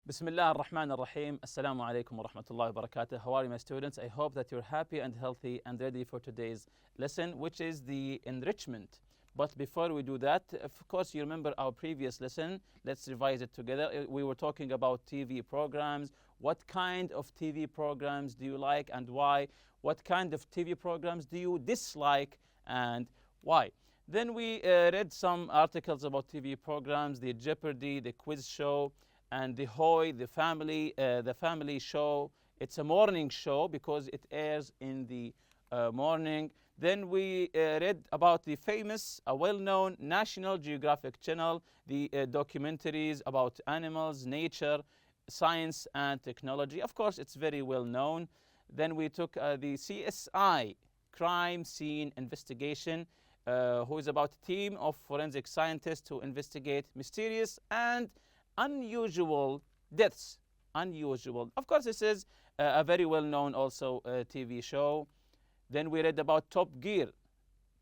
Bismillah ar-Rahman ar-Rahim. Assalamu alaikum wa rahmatullahi wa barakatuh. How are you, my students? I hope that you're happy and healthy and ready for today's lesson, which is the enrichment. But before we do that, of course, you remember our previous lesson. Let's revise it together. We were talking about TV programs. What kind of TV programs do you like and why? What kind of TV programs do you dislike and why? Then we read some articles about TV programs, the Jeopardy, the quiz show, and the Hoy, the family show. It's a morning show because it airs in the morning. Then we read about the famous, well-known National Geographic channel, the documentaries about animals, nature, science, and technology. Of course, it's very well known. Then we took the CSI, Crime Scene Investigation, who is about a team of forensic scientists who investigate mysterious and unusual deaths. Unusual. Of course, this is a very well-known also TV show. Then we read about Top Gear.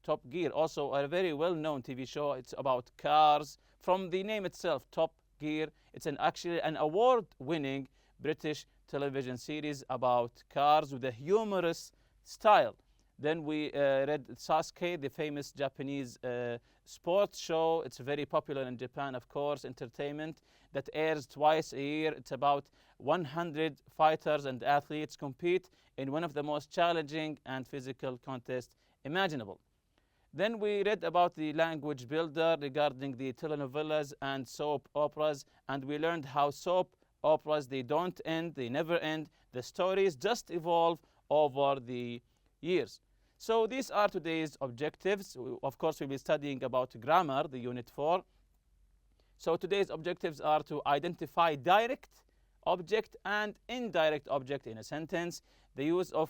Top Gear, also a very well-known TV show. It's about cars. From the name itself, Top Gear, it's actually an award-winning British television series about cars with a humorous style. Then we read Sasuke, the famous Japanese sports show. It's very popular in Japan, of course, entertainment that airs twice a year. It's about 100 fighters and athletes compete in one of the most challenging and physical contests imaginable. Then we read about the language builder regarding the telenovelas and soap operas, and we learned how soap operas, they don't end, they never end. The stories just evolve over the years. So these are today's objectives. Of course, we'll be studying about grammar, the unit 4. So today's objectives are to identify direct object and indirect object in a sentence, the use of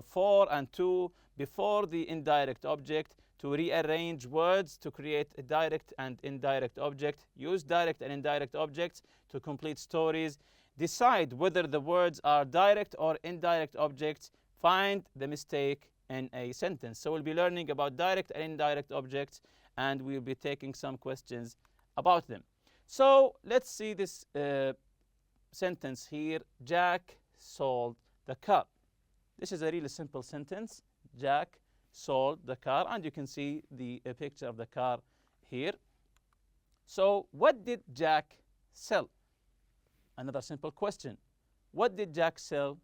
for and to before the indirect object, to rearrange words to create a direct and indirect object, use direct and indirect objects to complete stories, decide whether the words are direct or indirect objects, find the mistake in a sentence. So we'll be learning about direct and indirect objects, and we'll be taking some questions about them. So let's see this sentence here. Jack sold the car. This is a really simple sentence. Jack sold the car, and you can see the picture of the car here. So what did Jack sell? Another simple question. What did Jack sell?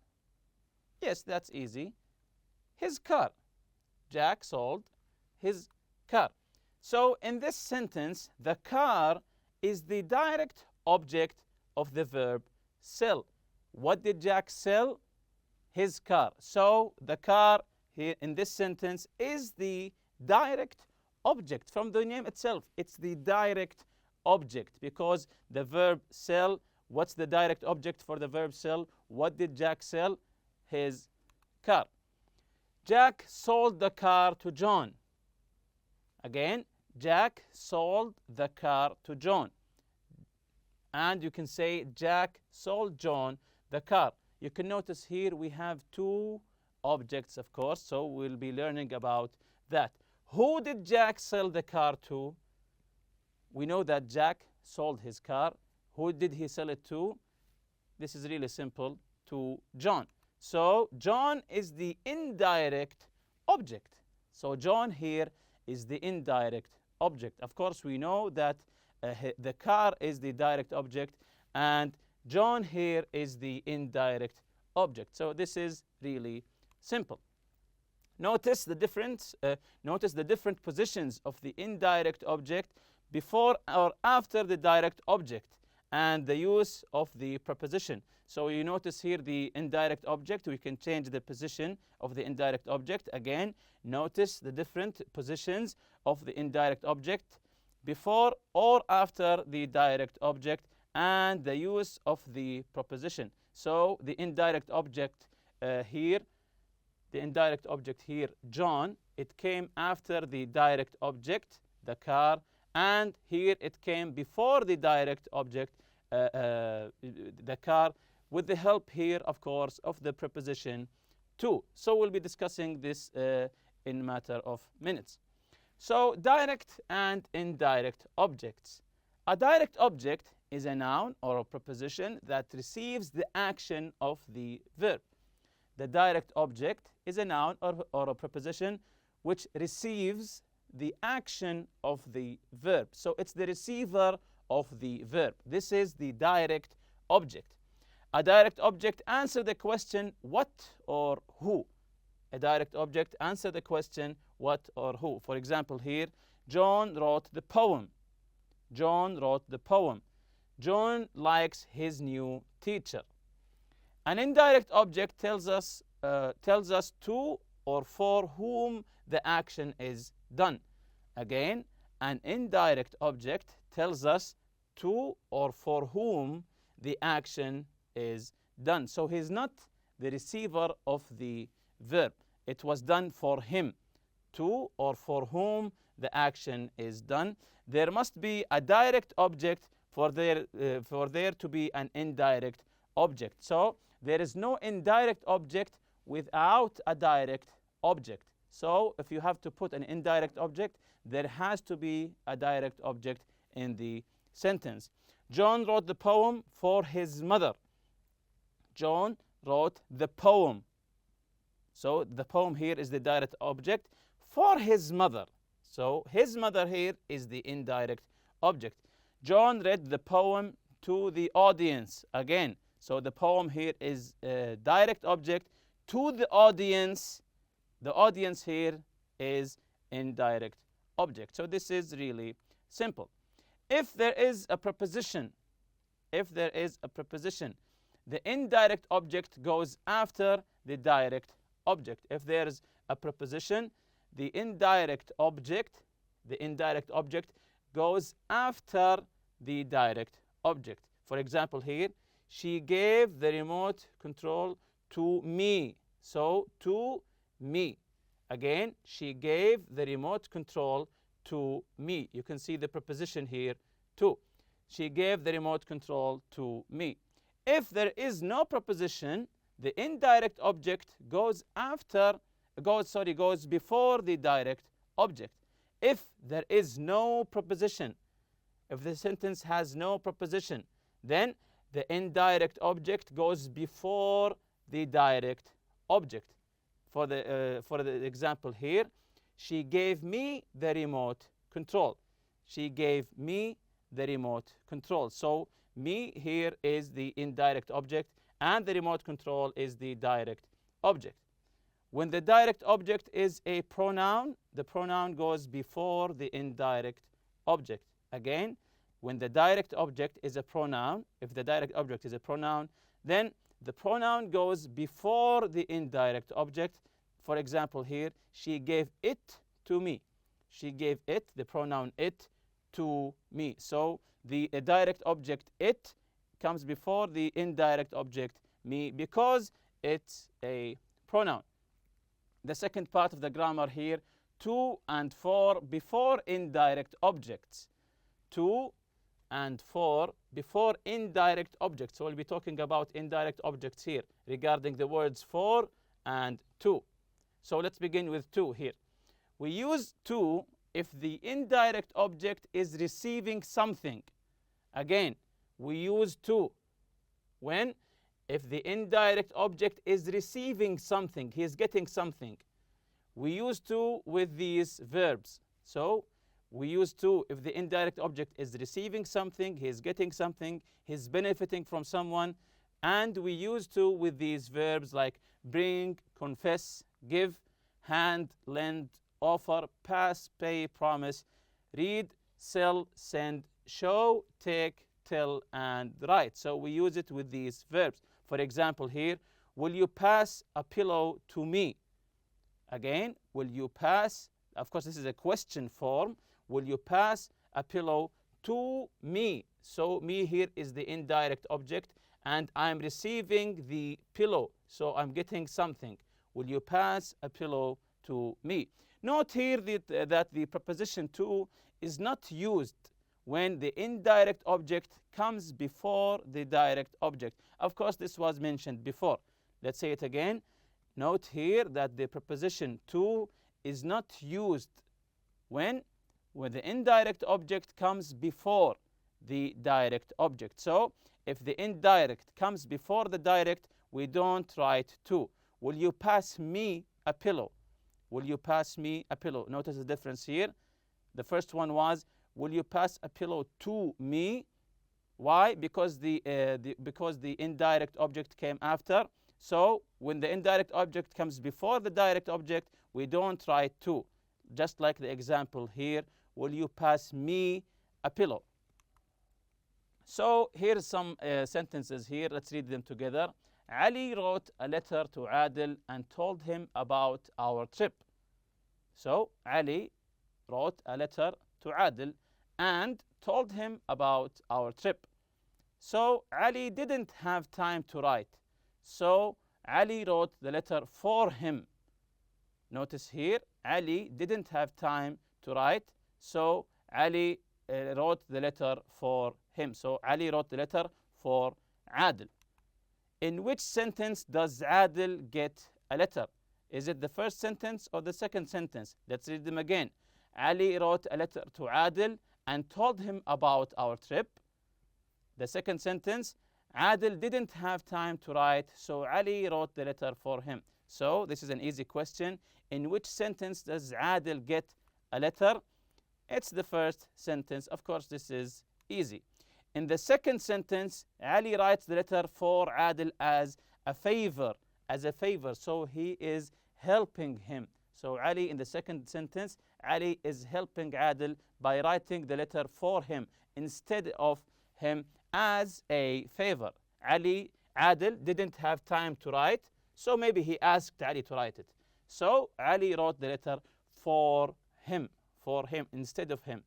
Yes, that's easy. His car. Jack sold his car. So in this sentence, the car is the direct object of the verb sell. What did Jack sell? His car. So the car here in this sentence is the direct object from the name itself. It's the direct object because the verb sell, what's the direct object for the verb sell? What did Jack sell? His car. Jack sold the car to John. Again, Jack sold the car to John. And you can say Jack sold John the car. You can notice here we have two objects, of course, so we'll be learning about that. Who did Jack sell the car to? We know that Jack sold his car. Who did he sell it to? This is really simple, to John. So John is the indirect object. So John here is the indirect object. Of course, we know that the car is the direct object and John here is the indirect object. So this is really simple. Notice the difference. Notice the different positions of the indirect object before or after the direct object and the use of the preposition. So you notice here the indirect object, we can change the position of the indirect object. Again, notice the different positions of the indirect object before or after the direct object and the use of the preposition. So the indirect object here, John, it came after the direct object, the car, and here it came before the direct object, the car, with the help here, of course, of the preposition to. So we'll be discussing this in a matter of minutes. So direct and indirect objects. A direct object is a noun or a preposition that receives the action of the verb. The direct object is a noun or a preposition which receives the action of the verb. So it's the receiver of the verb. This is the direct object. A direct object answers the question what or who. A direct object answers the question what or who. For example here, John wrote the poem. John wrote the poem. John likes his new teacher. An indirect object tells us to or for whom the action is done. Again, an indirect object tells us to or for whom the action is done. So he's not the receiver of the verb. It was done for him. To or for whom the action is done. There must be a direct object for there to be an indirect object. So there is no indirect object without a direct object. So if you have to put an indirect object, there has to be a direct object in the sentence. John wrote the poem for his mother. John wrote the poem. So the poem here is the direct object for his mother. So his mother here is the indirect object. John read the poem to the audience. Again, so the poem here is a direct object to the audience. The audience here is indirect object. So this is really simple. If there is a preposition, the indirect object goes after the direct object. If there is a preposition, the indirect object goes after the direct object. For example here, she gave the remote control to me. So to me. Again, she gave the remote control to me. You can see the preposition here to. She gave the remote control to me. If there is no preposition, the indirect object goes before the direct object. If there is no preposition, if the sentence has no preposition, then the indirect object goes before the direct object. For the example here, she gave me the remote control. She gave me the remote control. So me here is the indirect object and the remote control is the direct object. When the direct object is a pronoun, the pronoun goes before the indirect object. Again, when the direct object is a pronoun, if the direct object is a pronoun, then the pronoun goes before the indirect object. For example here, she gave it to me. She gave it, the pronoun it, to me. So the direct object it comes before the indirect object me because it's a pronoun. The second part of the grammar here, to and for before indirect objects. To and for before indirect objects. So we'll be talking about indirect objects here regarding the words for and to. So let's begin with to here. We use to if the indirect object is receiving something. Again, we use to when if the indirect object is receiving something, he is getting something. We use to with these verbs. So we use to if the indirect object is receiving something, he is getting something, he's benefiting from someone. And we use to with these verbs like bring, confess, give, hand, lend, offer, pass, pay, promise, read, sell, send, show, take, tell, and write. So we use it with these verbs. For example here, will you pass a pillow to me? Again, will you pass, of course this is a question form, will you pass a pillow to me? So me here is the indirect object and I'm receiving the pillow, so I'm getting something. Will you pass a pillow to me? Note here that the preposition to is not used when the indirect object comes before the direct object. Of course, this was mentioned before. Let's say it again. Note here that the preposition to is not used when the indirect object comes before the direct object. So if the indirect comes before the direct, we don't write to. Will you pass me a pillow? Will you pass me a pillow? Notice the difference here. The first one was, will you pass a pillow to me? Why? Because the indirect object came after. So when the indirect object comes before the direct object, we don't write to. Just like the example here, will you pass me a pillow? So here's some sentences here. Let's read them together. Ali wrote a letter to Adil and told him about our trip. So Ali wrote a letter to Adil and told him about our trip. So Ali didn't have time to write. So Ali wrote the letter for him. Notice here, Ali didn't have time to write. So Ali wrote the letter for him. So Ali wrote the letter for Adil. In which sentence does Adil get a letter? Is it the first sentence or the second sentence? Let's read them again. Ali wrote a letter to Adil and told him about our trip. The second sentence, Adil didn't have time to write, so Ali wrote the letter for him. So this is an easy question. In which sentence does Adil get a letter? It's the first sentence. Of course, this is easy. In the second sentence, Ali writes the letter for Adil as a favor. So he is helping him. So Ali, in the second sentence, Ali is helping Adil by writing the letter for him instead of him as a favor. Adil didn't have time to write, so maybe he asked Ali to write it. So Ali wrote the letter for him instead of him.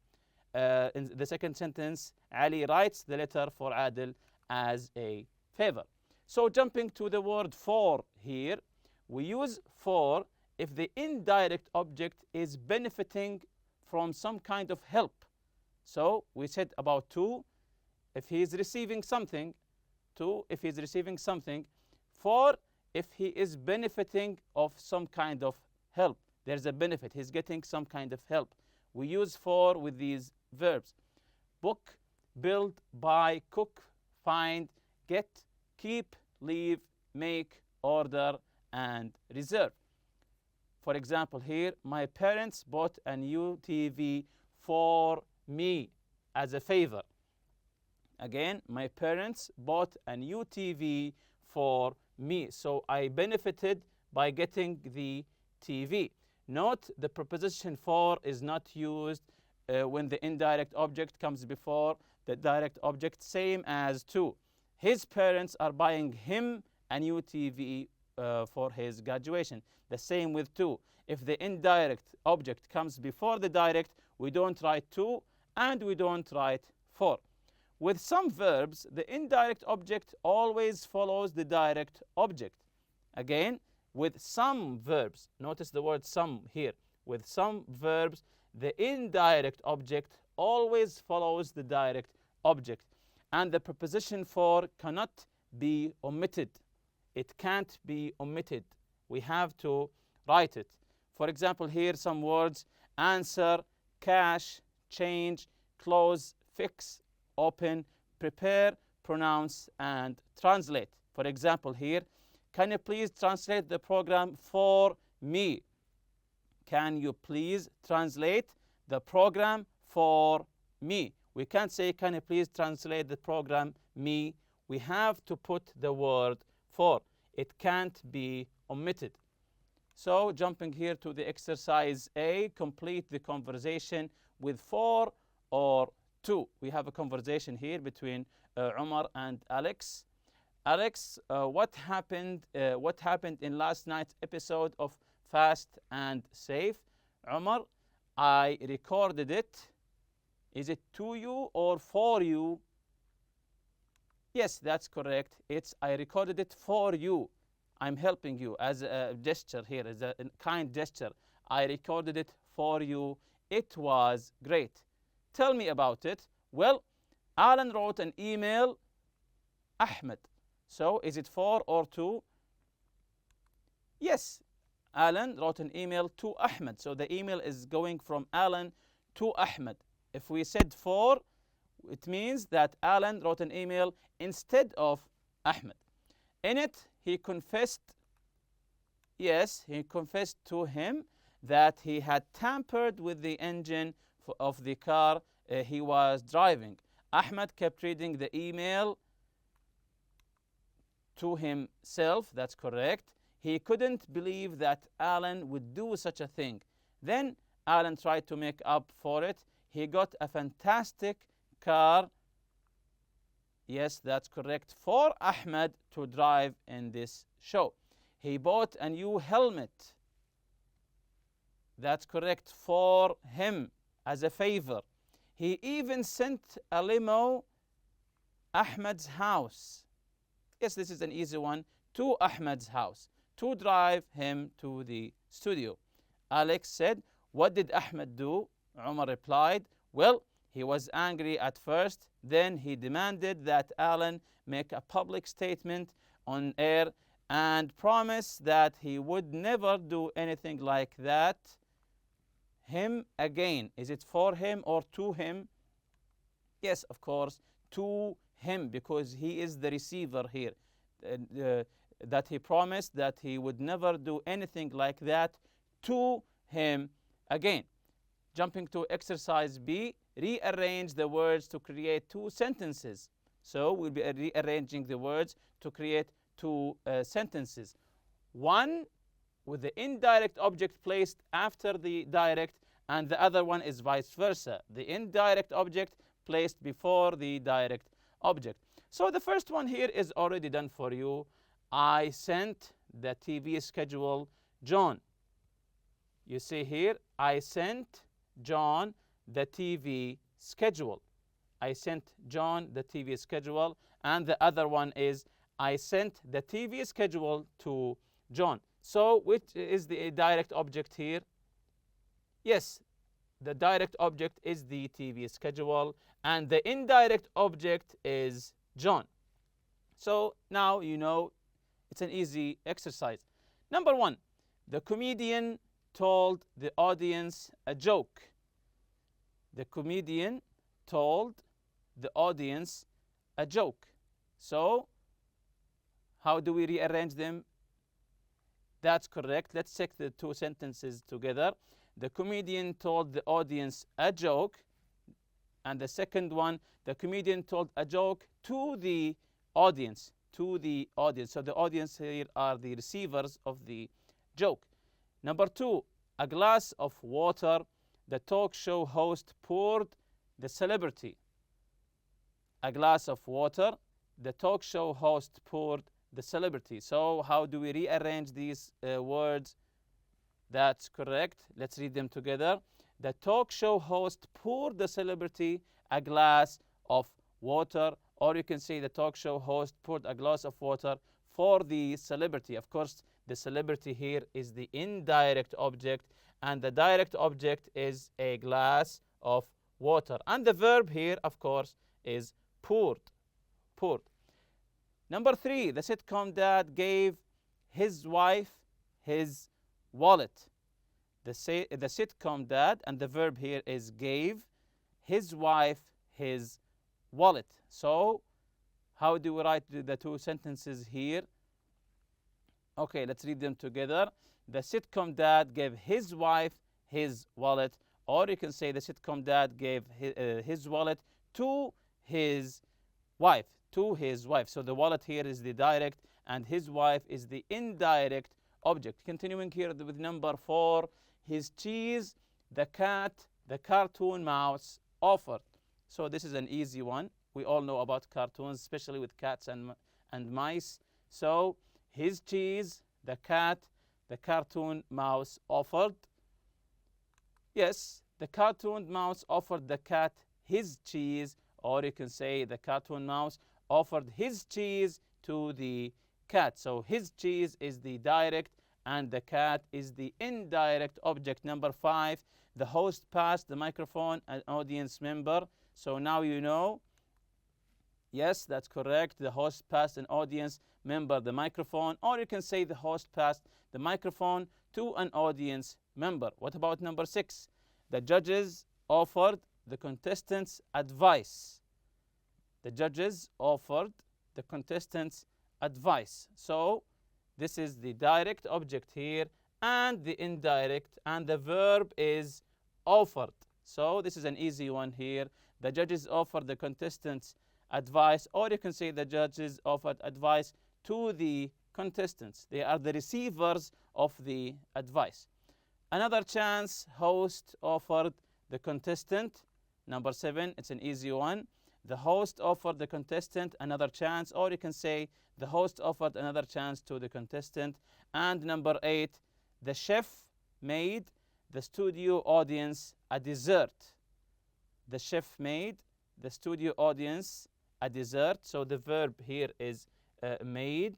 In the second sentence, Ali writes the letter for Adil as a favor. So jumping to the word for here, we use for if the indirect object is benefiting from some kind of help. So we said about to, if he is receiving something, to if he is receiving something, for if he is benefiting of some kind of help. There's a benefit, he's getting some kind of help. We use for with these verbs. Book, build, buy, cook, find, get, keep, leave, make, order, and reserve. For example here, my parents bought a new TV for me as a favor. Again, my parents bought a new TV for me. So I benefited by getting the TV. Note the preposition for is not used when the indirect object comes before the direct object, same as to. His parents are buying him a new TV for his graduation. The same with to. If the indirect object comes before the direct, we don't write to and we don't write for. With some verbs, the indirect object always follows the direct object. Again, with some verbs, notice the word some here. With some verbs, the indirect object always follows the direct object. And the preposition for cannot be omitted. It can't be omitted. We have to write it. For example, here some words: answer, cash, change, close, fix, open, prepare, pronounce, and translate. For example here, can you please translate the program for me? Can you please translate the program for me? We can't say, can you please translate the program me? We have to put the word for. It can't be omitted. So jumping here to the exercise A, complete the conversation with for or to. We have a conversation here between Umar and Alex. Alex, what happened in last night's episode of Fast and Safe? Umar, I recorded it. Is it to you or for you? Yes, that's correct. It's I recorded it for you. I'm helping you as a gesture here, as a kind gesture. I recorded it for you. It was great. Tell me about it. Well, Alan wrote an email, Ahmed. So is it for or to? Yes, Alan wrote an email to Ahmed. So the email is going from Alan to Ahmed. If we said for, It means that Alan wrote an email instead of Ahmed. In it, he confessed, yes, he confessed to him that he had tampered with the engine of the car he was driving. Ahmed kept reading the email to himself, that's correct. He couldn't believe that Alan would do such a thing. Then Alan tried to make up for it. He got a fantastic car, yes, that's correct, for Ahmed to drive in this show. He bought a new helmet, that's correct, for him as a favor. He even sent a limo Ahmed's house. Yes, this is an easy one, to Ahmed's house to drive him to the studio. Alex said, "What did Ahmed do?" Umar replied, "Well, he was angry at first. Then he demanded that Alan make a public statement on air and promise that he would never do anything like that him again." Is it for him or to him? Yes, of course, to him, because he is the receiver here. That he promised that he would never do anything like that to him again. Jumping to exercise B, rearrange the words to create two sentences. So we'll be rearranging the words to create two sentences. One with the indirect object placed after the direct, and the other one is vice versa. The indirect object placed before the direct object. So the first one here is already done for you. I sent the TV schedule John. You see here, I sent John the TV schedule. I sent John the TV schedule. And the other one is, I sent the TV schedule to John. So which is the direct object here? Yes, the direct object is the TV schedule, and the indirect object is John. So now you know it's an easy exercise. Number one, the comedian told the audience a joke. The comedian told the audience a joke. So how do we rearrange them? That's correct. Let's check the two sentences together. The comedian told the audience a joke. And the second one, the comedian told a joke to the audience. To the audience. So the audience here are the receivers of the joke. Number two, a glass of water. The talk show host poured the celebrity. A glass of water. The talk show host poured the celebrity. So how do we rearrange these words? That's correct. Let's read them together. The talk show host poured the celebrity a glass of water, or you can say the talk show host poured a glass of water for the celebrity. Of course, the celebrity here is the indirect object, and the direct object is a glass of water. And the verb here, of course, is poured. Poured. Number three, the sitcom dad gave his wife his wallet. The sitcom dad, and the verb here is gave his wife his wallet. So how do we write the two sentences here? Okay, let's read them together. The sitcom dad gave his wife his wallet, or you can say the sitcom dad gave his wallet to his wife. To his wife. So the wallet here is the direct, and his wife is the indirect object. Continuing here with number four, his cheese, the cat, the cartoon mouse offered. So this is an easy one. We all know about cartoons, especially with cats and mice. So his cheese, the cat, the cartoon mouse offered. Yes, the cartoon mouse offered the cat his cheese, or you can say the cartoon mouse offered his cheese to the cat. So his cheese is the direct, and the cat is the indirect object. Number five, the host passed the microphone an audience member. So now you know. Yes, that's correct. The host passed an audience member the microphone, or you can say the host passed the microphone to an audience member. What about number six? The judges offered the contestants advice. The judges offered the contestants advice. So this is the direct object here and the indirect, and the verb is offered. So this is an easy one here. The judges offered the contestants advice, or you can say the judges offered advice to the contestants. They are the receivers of the advice. Another chance, host offered the contestant. Number 7, it's an easy one. The host offered the contestant another chance, or you can say the host offered another chance to the contestant. And number 8, the chef made the studio audience a dessert. The chef made the studio audience a dessert. So the verb here is made,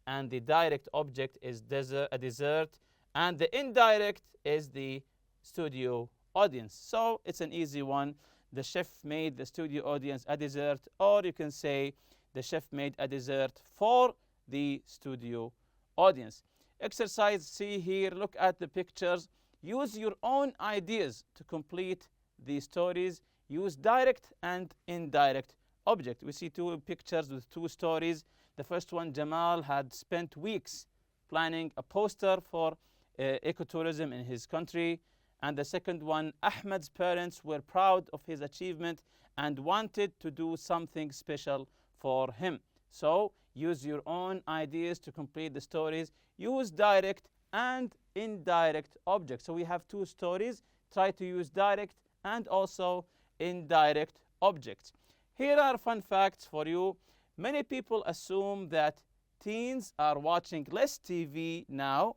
and the direct object is a dessert, and the indirect is the studio audience. So it's an easy one. The chef made the studio audience a dessert, or you can say the chef made a dessert for the studio audience. Exercise C here, look at the pictures. Use your own ideas to complete the stories. Use direct and indirect object. We see 2 pictures with 2 stories. The first one, Jamal had spent weeks planning a poster for ecotourism in his country. And the second one, Ahmed's parents were proud of his achievement and wanted to do something special for him. So use your own ideas to complete the stories. Use direct and indirect objects. So we have 2 stories. Try to use direct and also indirect objects. Here are fun facts for you. Many people assume that teens are watching less TV now.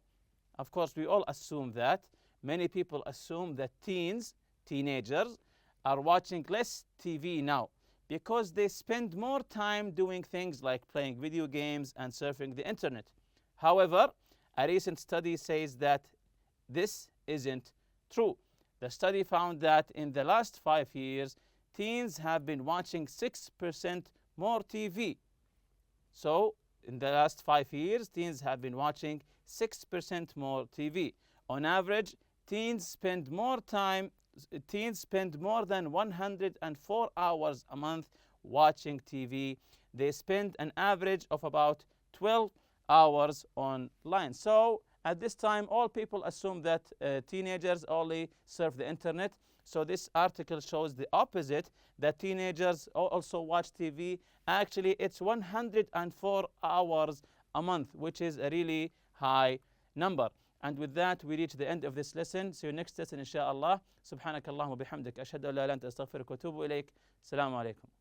Of course, we all assume that. Many people assume that teenagers, are watching less TV now because they spend more time doing things like playing video games and surfing the internet. However, a recent study says that this isn't true. The study found that in the last 5 years, teens have been watching 6% more TV. So in the last 5 years, teens have been watching 6% more TV. On average, teens spend more than 104 hours a month watching TV. They spend an average of about 12 hours online. So at this time, all people assume that teenagers only surf the internet. So this article shows the opposite, that teenagers also watch TV. Actually, it's 104 hours a month, which is a really high number. And with that, we reach the end of this lesson. See you next lesson, inshallah. Subhanakallahumma bihamdik. Ashhadu an la ilaha illa anta astaghfiruka wa atubu ilayk. Assalamu alaikum.